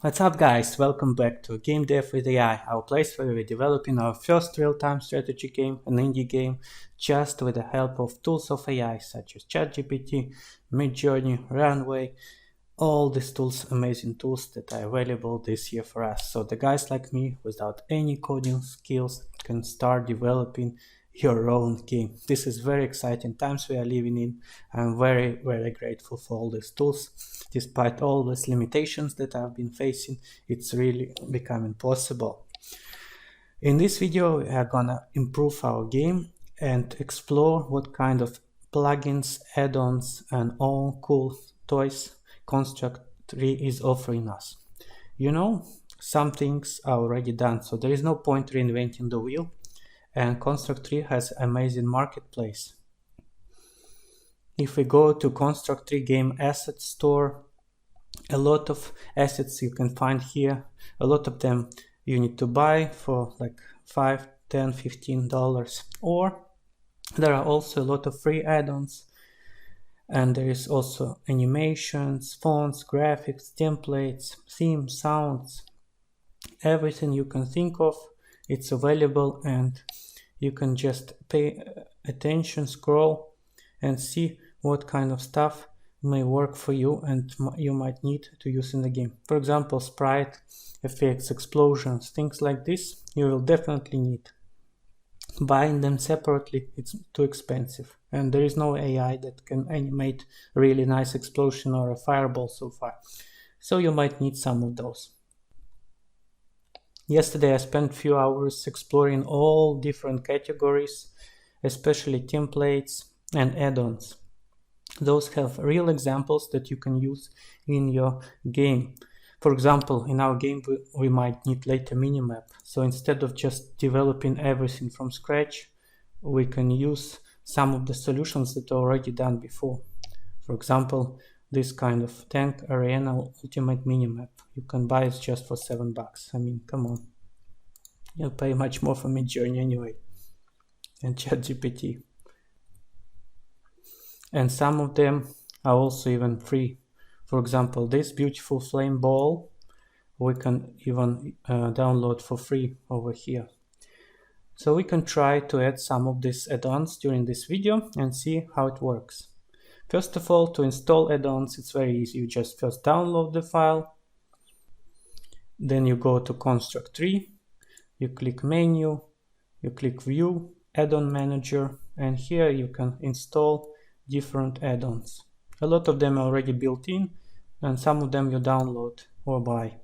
What's up guys, welcome back to Game Dev with AI, our place where we're developing our first real-time strategy game, an indie game, just with the help of tools of AI such as ChatGPT, Midjourney, Runway, all these tools, amazing tools that are available this year for us. So the guys like me, without any coding skills, can start developing your own game. This is very exciting times we are living in. I'm very grateful for all these tools. Despite all these limitations that I've been facing, it's really becoming possible. In this video, we are gonna improve our game and explore what kind of plugins, add-ons, and all cool toys Construct 3 is offering us. You know, some things are already done, so there is no point reinventing the wheel. And Construct 3 has amazing marketplace. If we go to Construct 3 game asset store, a lot of assets you can find here. A lot of them you need to buy for like $5, $10, $15, or there are also a lot of free add-ons, and there is also animations, fonts, graphics, templates, themes, sounds, everything you can think of. It's available, and you can just pay attention, scroll, and see what kind of stuff may work for you and you might need to use in the game. For example, sprite effects, explosions, things like this you will definitely need. Buying them separately, it's too expensive, and there is no AI that can animate a really nice explosion or a fireball so far, so you might need some of those. Yesterday I spent a few hours exploring all different categories, especially templates and add-ons. Those have real examples that you can use in your game. For example, in our game we might need later minimap, so instead of just developing everything from scratch, we can use some of the solutions that are already done before. For example, this kind of tank arena ultimate minimap, you can buy it just for $7. I mean, come on, you'll pay much more for Midjourney anyway, and ChatGPT. And some of them are also even free. For example, this beautiful flame ball we can even download for free over here. So we can try to add some of these add-ons during this video and see how it works. First of all, to install add-ons, it's very easy. You just first download the file, then you go to Construct 3, you click Menu, you click View, Add-on Manager, and here you can install different add-ons. A lot of them are already built in, and some of them you download or buy.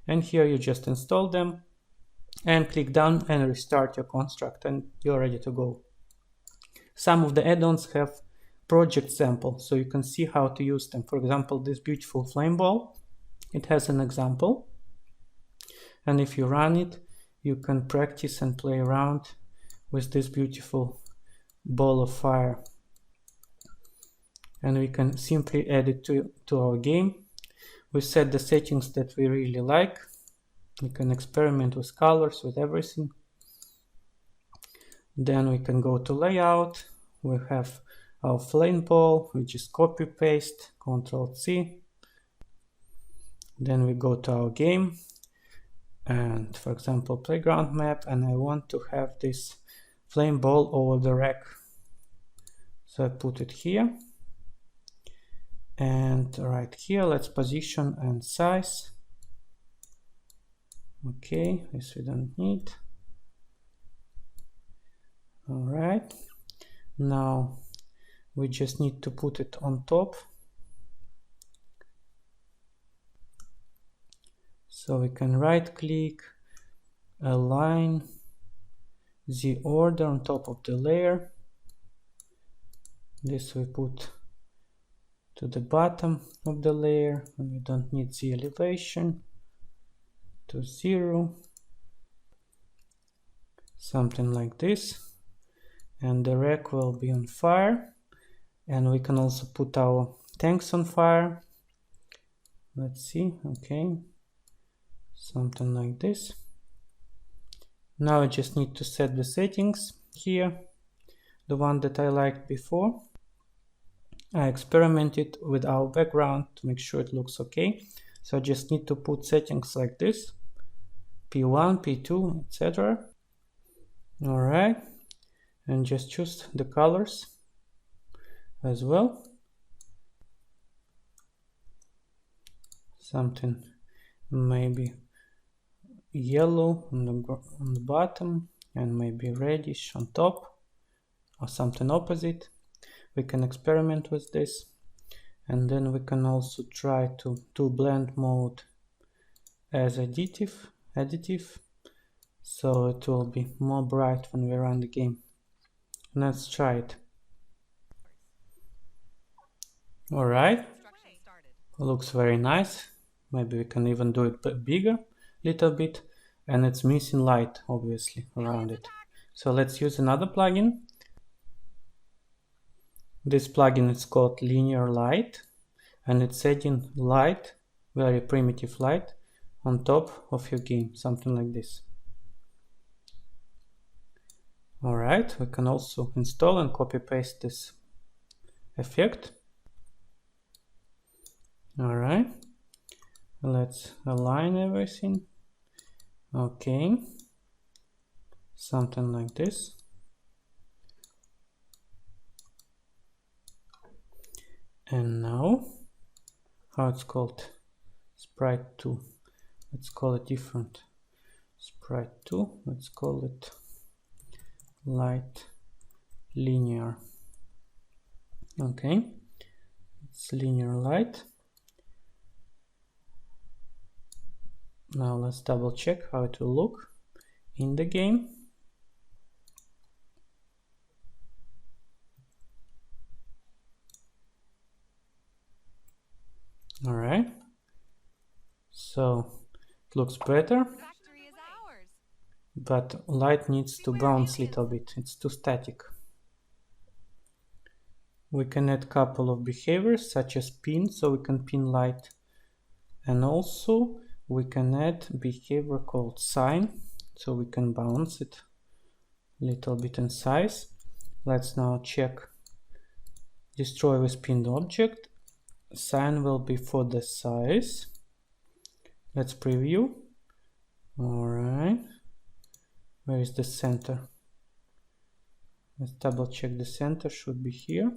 And here you just install them and click done and restart your construct, and you're ready to go. Some of the add-ons have project samples, so you can see how to use them. For example, this beautiful flame ball, it has an example, and if you run it, you can practice and play around with this beautiful ball of fire. And we can simply add it to our game. We set the settings that we really like. We can experiment with colors, with everything. Then we can go to layout. We have our flame ball, we just copy paste, Ctrl+C. Then we go to our game, and for example, playground map, and I want to have this flame ball over the rack. So I put it here. And right here, let's position and size. Okay, this we don't need. All right, now we just need to put it on top. So we can right click, align the order on top of the layer. This we put to the bottom of the layer, and we don't need the elevation, to 0, something like this, and the rack will be on fire. And we can also put our tanks on fire. Let's see, okay, something like this. Now I just need to set the settings here, the one that I liked before. I experimented with our background to make sure it looks okay. So I just need to put settings like this, P1, P2, etc. Alright, and just choose the colors as well. Something maybe yellow on the bottom and maybe reddish on top, or something opposite. We can experiment with this, and then we can also try to do blend mode as additive, so it will be more bright when we run the game. Let's try it. Alright, looks very nice. Maybe we can even do it bigger, little bit, and it's missing light obviously around it. So let's use another plugin. This plugin is called Linear Light, and it's adding light, very primitive light, on top of your game, something like this. Alright, we can also install and copy paste this effect. Alright, let's align everything. Okay, something like this. And now, how it's called? Sprite 2. Let's call it different. Sprite 2, let's call it light linear. Okay, it's linear light. Now let's double check how it will look in the game. Alright, so it looks better, but light needs to bounce a little bit, it's too static. We can add a couple of behaviors such as pin, so we can pin light, and also we can add behavior called sign, so we can bounce it a little bit in size. Let's now check destroy with pinned object. Sign will be for the size. Let's preview. Alright, where is the center? Let's double check. The center should be here.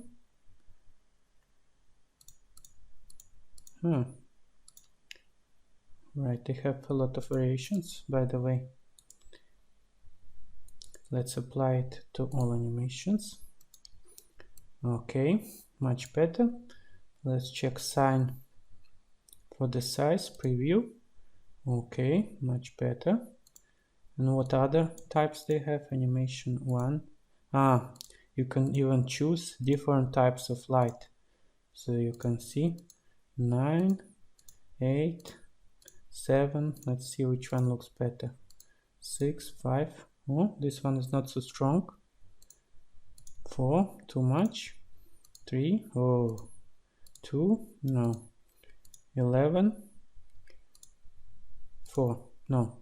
Right, they have a lot of variations, by the way. Let's apply it to all animations. Okay, much better. Let's check sign for the size, preview. Okay, much better. And what other types they have? Animation 1. You can even choose different types of light. So you can see 9, 8, 7. Let's see which one looks better. 6, 5. Oh, this one is not so strong. 4, too much. 3, oh. 2, no. 11, 4, no.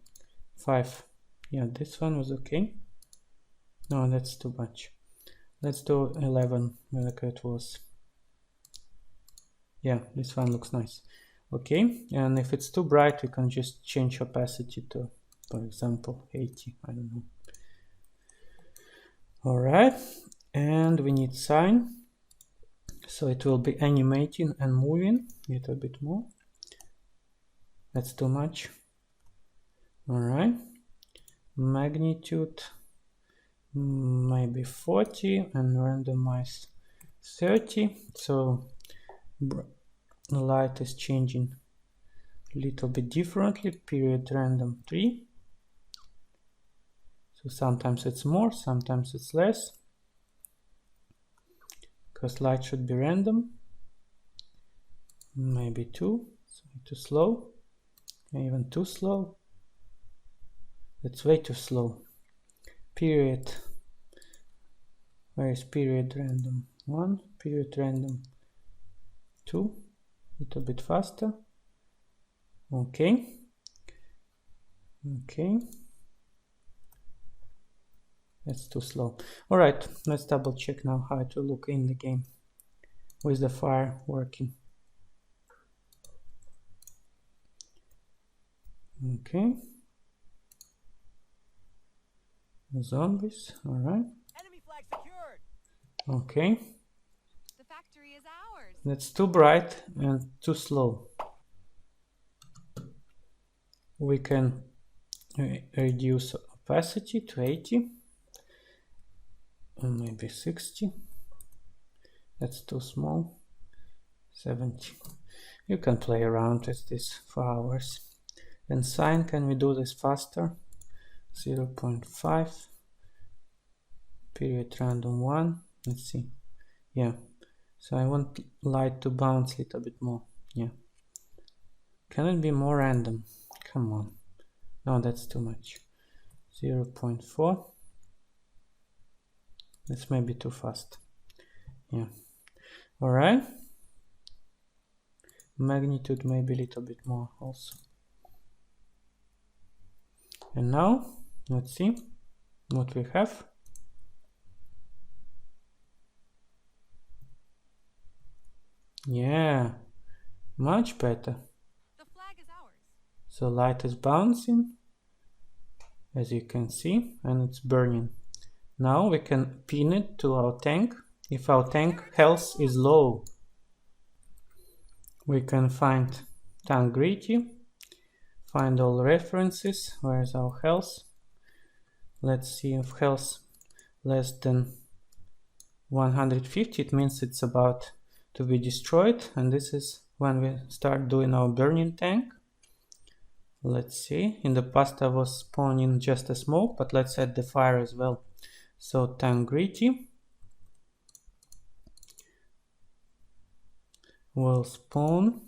5, yeah, this one was okay. No, that's too much. Let's do 11 like it was. Yeah, this one looks nice. Okay, and if it's too bright, we can just change opacity to, for example, 80, I don't know. Alright, and we need sign. So it will be animating and moving a little bit more. That's too much. Alright. Magnitude maybe 40 and randomize 30. So the light is changing a little bit differently. Period random 3. So sometimes it's more, sometimes it's less. Because light should be random. Maybe 2, so too slow, even too slow. That's way too slow. Period, where is period random 1, period random 2, little bit faster. Okay, that's too slow. Alright, let's double check now how it will look in the game with the fire working. Okay. Zombies, alright. Enemy flag secured. Okay. The factory is ours. That's too bright and too slow. We can reduce opacity to 80 or maybe 60. That's too small. 70. You can play around with this for hours. And sign, can we do this faster? 0.5 period random 1. Let's see. Yeah. So I want light to bounce a little bit more. Yeah. Can it be more random? Come on. No, that's too much. 0.4. That's maybe too fast. Yeah. Alright. Magnitude maybe a little bit more also. And now, let's see what we have. Yeah, much better. The flag is ours. So light is bouncing, as you can see, and it's burning. Now we can pin it to our tank. If our tank health is low, we can find tank greedy, find all references. Where is our health? Let's see if health less than 150, it means it's about to be destroyed, and this is when we start doing our burning tank. Let's see, in the past I was spawning just a smoke, but let's add the fire as well. So tank greedy will spawn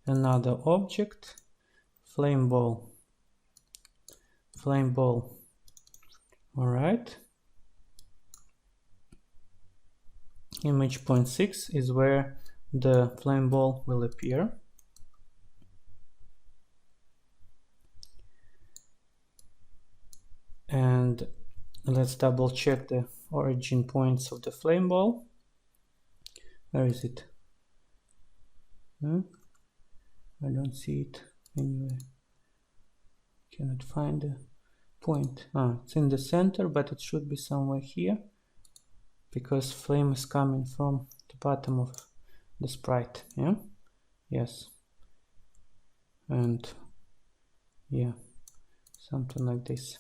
another object, flame ball. Flame ball. Alright. Image 0.6 is where the flame ball will appear. And let's double check the origin points of the flame ball. Where is it? I don't see it anywhere. Cannot find the point. It's in the center, but it should be somewhere here, because flame is coming from the bottom of the sprite. Yeah, yes, and yeah, something like this.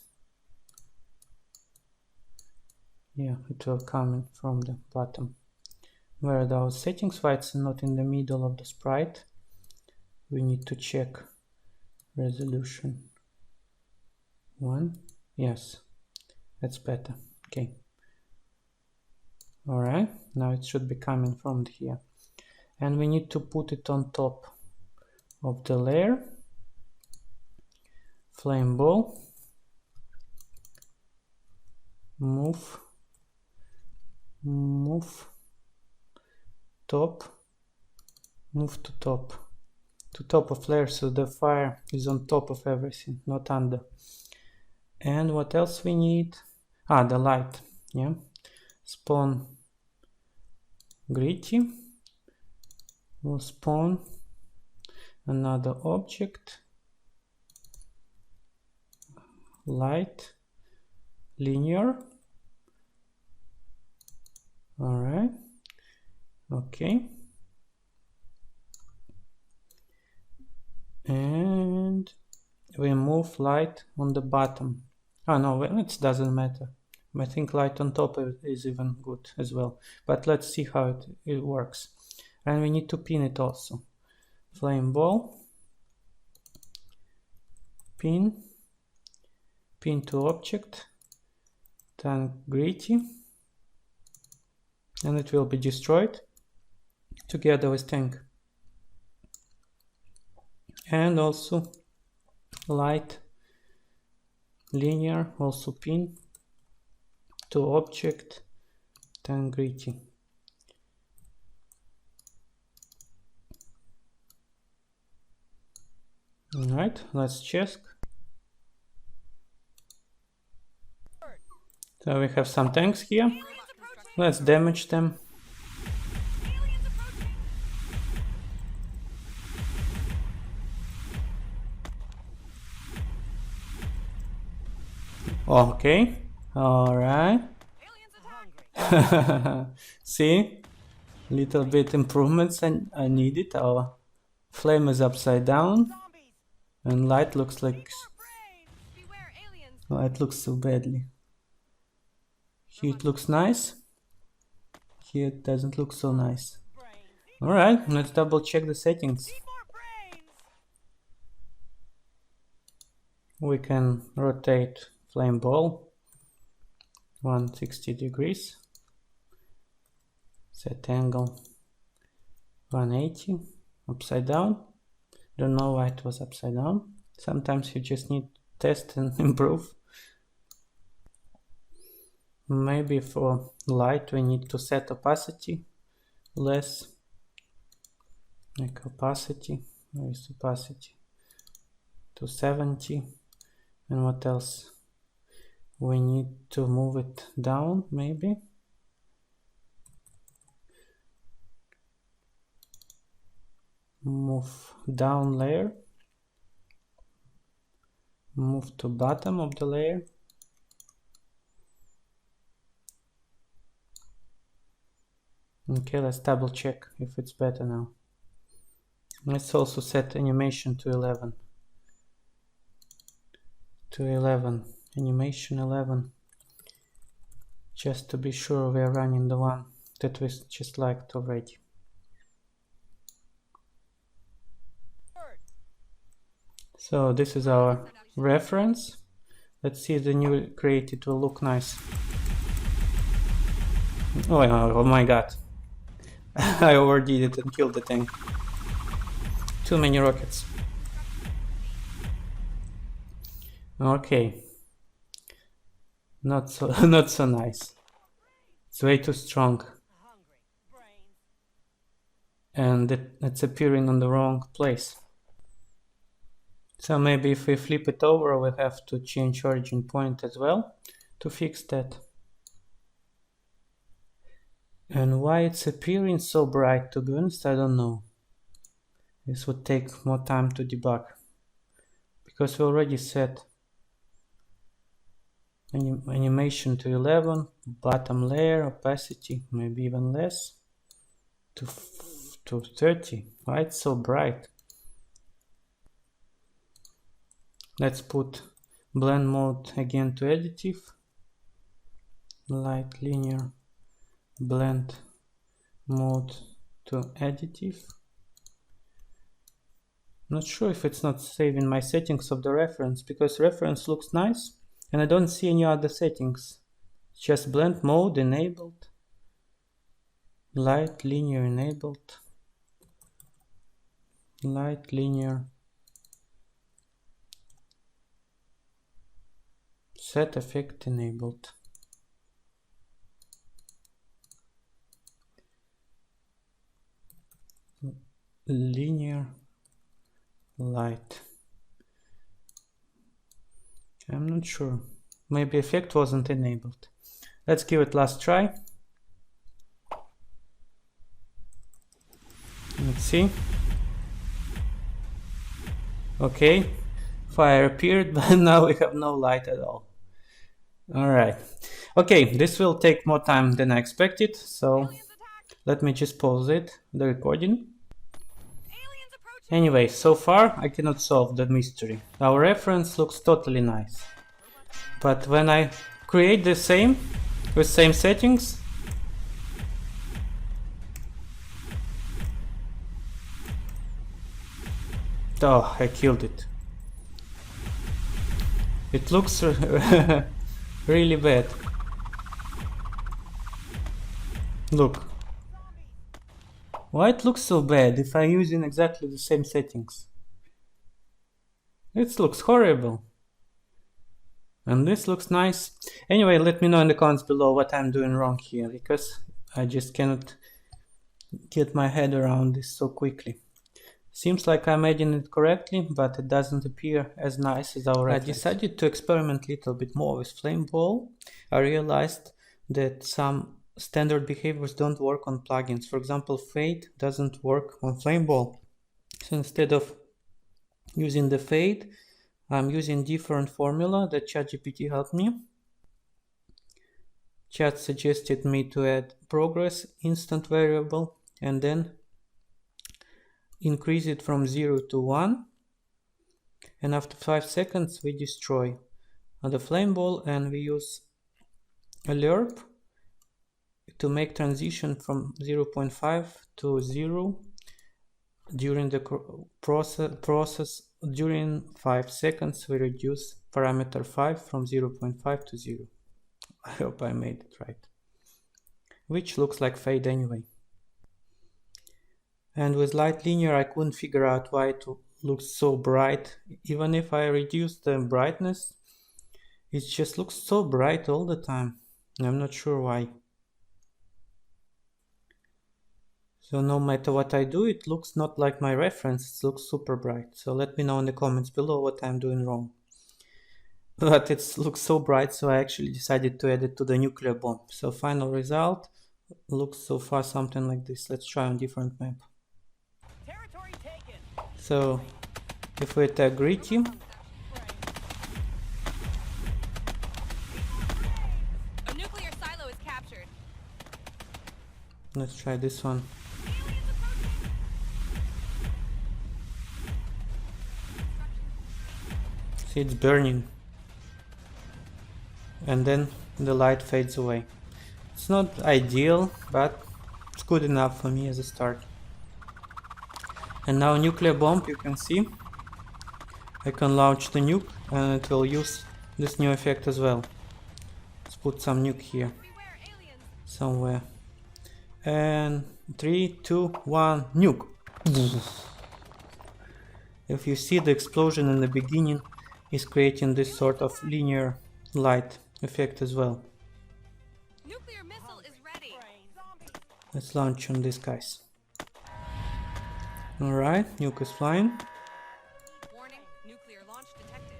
Yeah, it will come from the bottom. Where are those settings? Why it's not in the middle of the sprite? We need to check resolution 1. Yes, that's better. Okay. Alright, now it should be coming from here. And we need to put it on top of the layer. Flame ball. Move. Top. Move to top. To top of layer, so the fire is on top of everything, not under. And what else we need? The light. Yeah. Spawn greedy. We'll spawn another object. Light. Linear. Alright. Okay. And we move light on the bottom. No, it doesn't matter. I think light on top is even good as well. But let's see how it works. And we need to pin it also. Flame ball. Pin. Pin to object. Tank greedy. And it will be destroyed together with tank. And also light linear, also pin to object, tank greedy. Alright, let's check. So we have some tanks here. Let's damage them. Okay, alright. Aliens attack! See? Little bit improvements I needed. Our flame is upside down. Zombies! And light looks like... Brains! Beware aliens! Light looks so badly. Here it looks nice. Here it doesn't look so nice. Alright, let's double check the settings. Need more brains! We can rotate flame ball 160 degrees. Set angle 180. Upside down. Don't know why it was upside down. Sometimes you just need to test and improve. Maybe for light we need to set opacity less. Like opacity. Where is opacity? To 70. And what else? We need to move it down maybe. Move down layer. Move to bottom of the layer. Okay, let's double check if it's better now. Let's also set animation to 11. To 11. Animation 11. Just to be sure we are running the one that we just liked already. So this is our reference. Let's see if the new created will look nice. Oh my god. I overdid it and killed the thing. Too many rockets. Okay. Not so not so nice. It's way too strong. And it's appearing on the wrong place. So maybe if we flip it over, we have to change origin point as well to fix that. And why it's appearing so bright, to be honest, I don't know. This would take more time to debug. Because we already set animation to 11, bottom layer, opacity, maybe even less, to 30. Why it's so bright? Let's put blend mode again to additive, light linear, blend mode to additive. Not sure if it's not saving my settings of the reference, because reference looks nice and I don't see any other settings. Just blend mode enabled, light linear enabled, light linear, set effect enabled. Linear light. I'm not sure. Maybe effect wasn't enabled. Let's give it last try. Let's see. Okay, fire appeared, but now we have no light at all. Alright. Okay, this will take more time than I expected, so let me just pause it, the recording. Anyway, so far I cannot solve the mystery. Our reference looks totally nice. But when I create the same, with same settings, oh, I killed it. It looks really bad. Look. Why it looks so bad if I'm using exactly the same settings? It looks horrible. And this looks nice. Anyway, let me know in the comments below what I'm doing wrong here, because I just cannot get my head around this so quickly. Seems like I'm adding it correctly, but it doesn't appear as nice as our reference. I decided to experiment a little bit more with Flame Ball. I realized that some standard behaviors don't work on plugins. For example, fade doesn't work on Flame Ball. So instead of using the fade, I'm using different formula that ChatGPT helped me. Chat suggested me to add progress instant variable and then increase it from 0 to 1, and after 5 seconds we destroy the flame ball, and we use allure to make transition from 0.5 to 0 during the process. During 5 seconds we reduce parameter 5 from 0.5 to 0. I hope I made it right, which looks like fade anyway. And with light linear I couldn't figure out why it looks so bright. Even if I reduce the brightness, it just looks so bright all the time. I'm not sure why. So no matter what I do, it looks not like my reference, it looks super bright. So let me know in the comments below what I'm doing wrong. But it looks so bright, so I actually decided to add it to the nuclear bomb. So final result looks so far something like this. Let's try on different map. Territory taken. So if we attack Gritty, A nuclear silo is captured. let's try this one. Aliens approaching. See, it's burning. And then the light fades away. It's not ideal, but it's good enough for me as a start. And now nuclear bomb, you can see I can launch the nuke and it will use this new effect as well. Let's put some nuke here Beware aliens. somewhere. And 3, 2, 1, nuke. If you see, the explosion in the beginning is creating this sort of linear light effect as well. Nuclear missile is ready. Let's launch on these guys. Alright, nuke is flying. Warning, nuclear launch detected.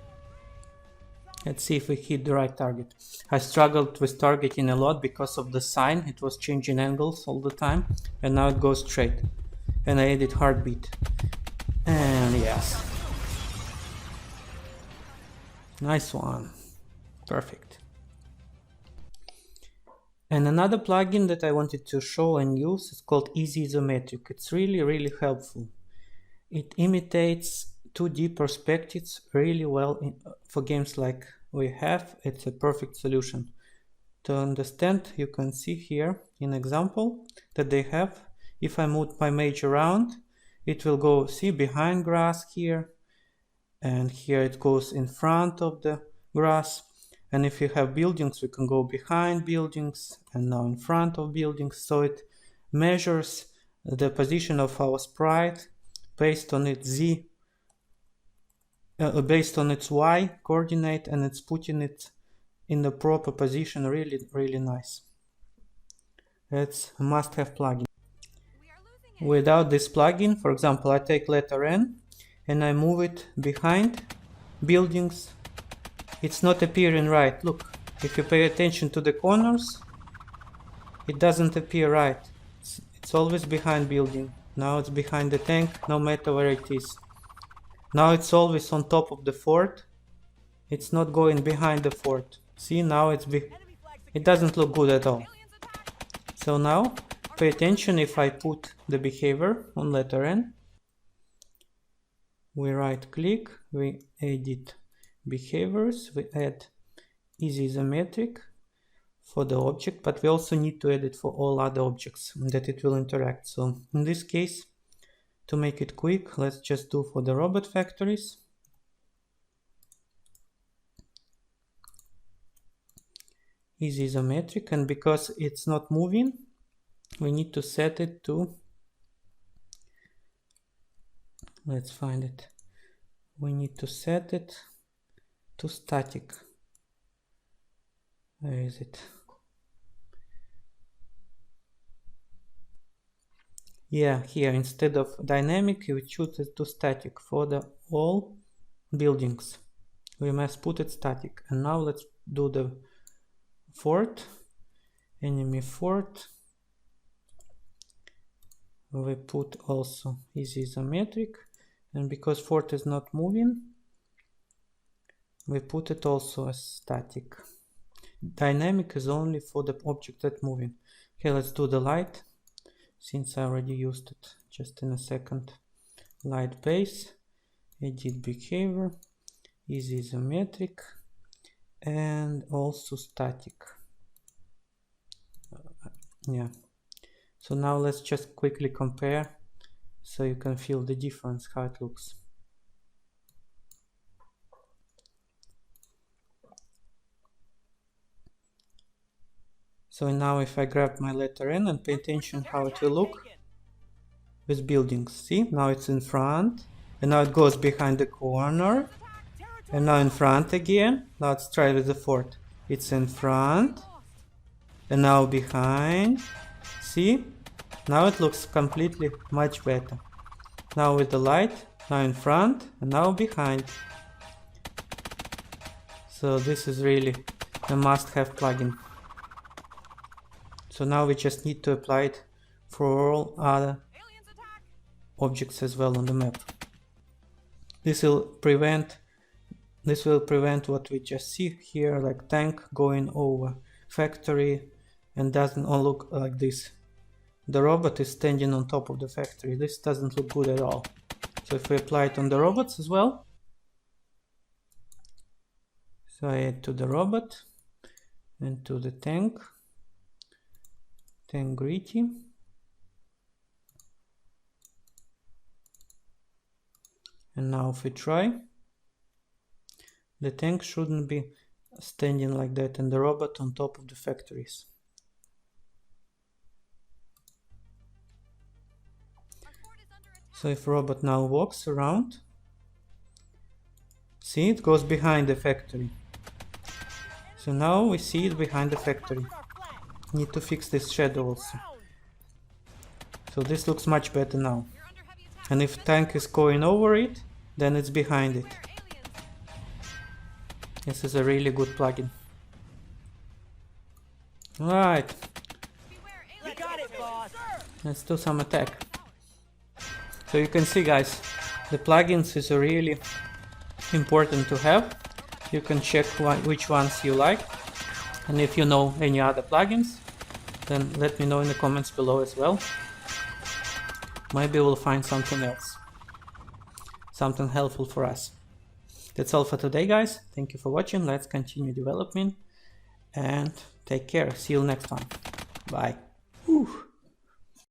Let's see if we hit the right target. I struggled with targeting a lot because of the sign. It was changing angles all the time, and now it goes straight. And I added heartbeat. And yes. Nice one. Perfect. And another plugin that I wanted to show and use is called Easy Isometric. It's really helpful. It imitates 2D perspectives really well for games like we have. It's a perfect solution. To understand, you can see here in example that they have, if I move my mage around, it will go, see, behind grass here, and here it goes in front of the grass. And if you have buildings, we can go behind buildings and now in front of buildings. So it measures the position of our sprite based on its z, based on its y coordinate, and it's putting it in the proper position. Really nice. It's a must-have plugin. We are losing it. Without this plugin, for example, I take letter N and I move it behind buildings. It's not appearing right. Look, if you pay attention to the corners, it doesn't appear right. It's always behind building. Now it's behind the tank, no matter where it is. Now it's always on top of the fort. It's not going behind the fort. See, now it doesn't look good at all. Aliens attack. So now, pay attention. If I put the behavior on letter N, we right click, we edit behaviors, we add easy isometric for the object, but we also need to add it for all other objects that it will interact. So in this case, to make it quick, let's just do for the robot factories. Easy isometric, and because it's not moving, we need to set it to, let's find it, we need to set it to static. Where is it? Yeah, here instead of dynamic you choose it to static. For the all buildings we must put it static. And now let's do the fort, enemy fort. We put also easy isometric, and because fort is not moving, we put it also as static. Dynamic is only for the object that's moving. Okay, let's do the light, since I already used it just in a second. Light base, edit behavior, easy isometric, and also static. Yeah. So now let's just quickly compare so you can feel the difference, how it looks. So now if I grab my letter N and pay attention how it will look with buildings. See, now it's in front, and now it goes behind the corner, and now in front again. Now let's try with the fort. It's in front, and now behind. See, now it looks completely much better. Now with the light, now in front, and now behind. So this is really a must-have plugin. So now we just need to apply it for all other objects as well on the map. This will prevent what we just see here, like tank going over factory, and doesn't all look like this. The robot is standing on top of the factory. This doesn't look good at all. So if we apply it on the robots as well, so I add to the robot and to the tank gritty, and now if we try, the tank shouldn't be standing like that and the robot on top of the factories. So if robot now walks around, see, it goes behind the factory. So now we see it behind the factory. Need to fix this shadow also. So this looks much better now. And if tank is going over it, then it's behind it. This is a really good plugin. Alright. Let's do some attack. So you can see, guys, the plugins is really important to have. You can check which ones you like. And if you know any other plugins, then let me know in the comments below as well. Maybe we'll find something else, something helpful for us. That's all for today, guys. Thank you for watching. Let's continue developing and take care. See you next time. Bye. Whew.